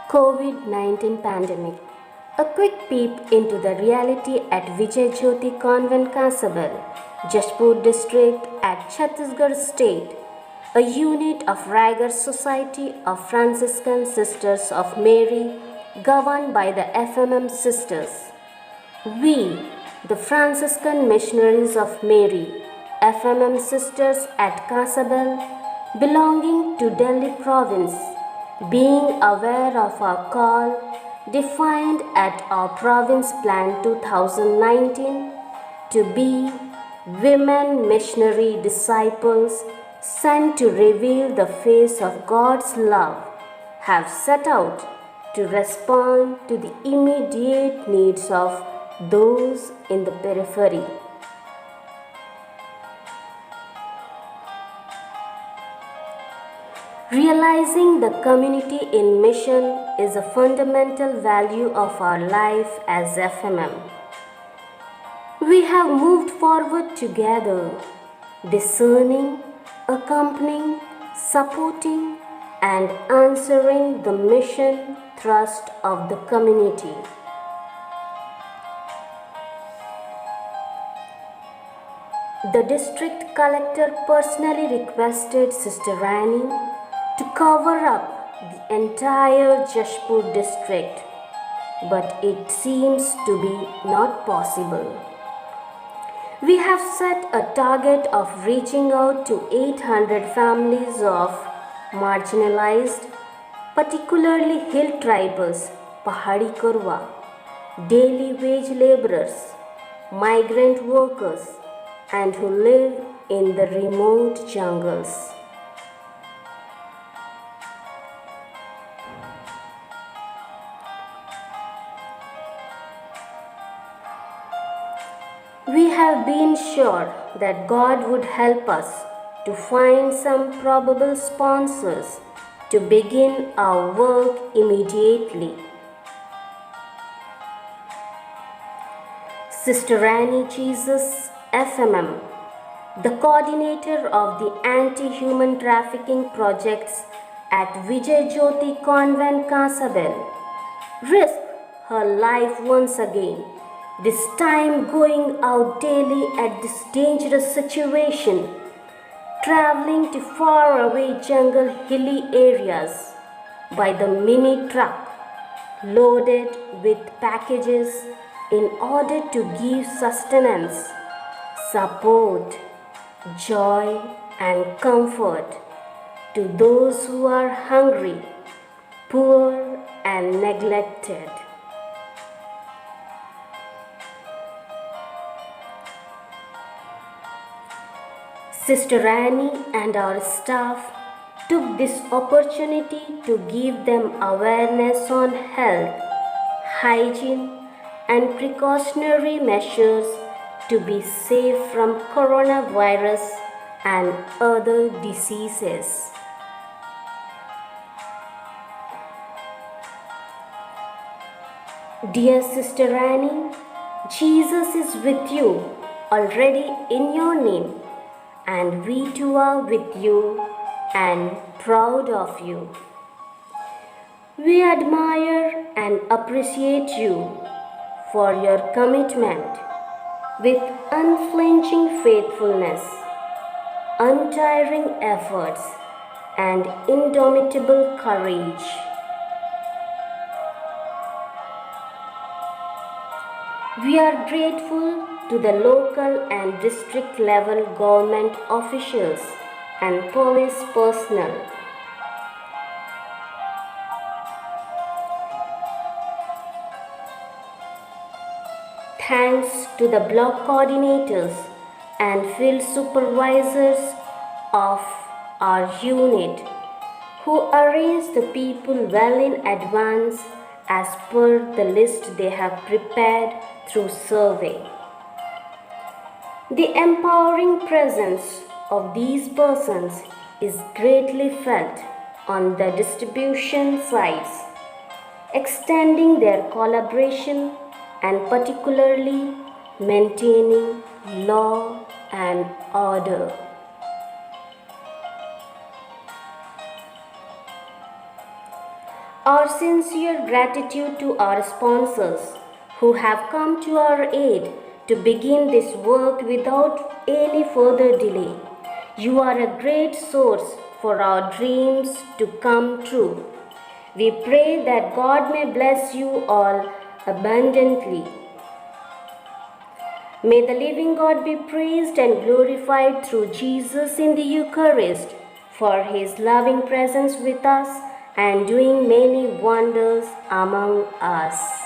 COVID-19 pandemic. A quick peep into the reality at Vijay Jyoti Convent Kasabel, Jashpur district at Chhattisgarh state, a unit of Raigarh Society of Franciscan Sisters of Mary governed by the FMM Sisters. We, the Franciscan Missionaries of Mary, FMM Sisters at Kasabel, belonging to Delhi province, being aware of our call defined at our province plan 2019 to be women missionary disciples sent to reveal the face of God's love, have set out to respond to the immediate needs of those in the periphery. Realizing the community in mission is a fundamental value of our life as FMM. We have moved forward together, discerning, accompanying, supporting, and answering the mission thrust of the community. The district collector personally requested Sister Rani to cover up the entire Jashpur district, but it seems to be not possible. We have set a target of reaching out to 800 families of marginalized, particularly hill tribals, Pahadi Korwa, daily wage laborers, migrant workers, and who live in the remote jungles. We have been sure that God would help us to find some probable sponsors to begin our work immediately. Sister Rani Jesus, FMM, the coordinator of the anti-human trafficking projects at Vijay Jyoti Convent Kasabel, risked her life once again, this time going out daily at this dangerous situation, traveling to faraway jungle hilly areas by the mini truck loaded with packages in order to give sustenance, support, joy, and comfort to those who are hungry, poor, and neglected. Sister Rani and our staff took this opportunity to give them awareness on health, hygiene, and precautionary measures to be safe from coronavirus and other diseases. Dear Sister Rani, Jesus is with you already in your name, and we too are with you and proud of you. We admire and appreciate you for your commitment with unflinching faithfulness, untiring efforts, and indomitable courage. We are grateful to the local and district level government officials and police personnel. Thanks to the block coordinators and field supervisors of our unit who arrange the people well in advance as per the list they have prepared through survey. The empowering presence of these persons is greatly felt on the distribution sides, extending their collaboration and particularly maintaining law and order. Our sincere gratitude to our sponsors who have come to our aid to begin this work without any further delay. You are a great source for our dreams to come true. We pray that God may bless you all abundantly. May the living God be praised and glorified through Jesus in the Eucharist for his loving presence with us and doing many wonders among us.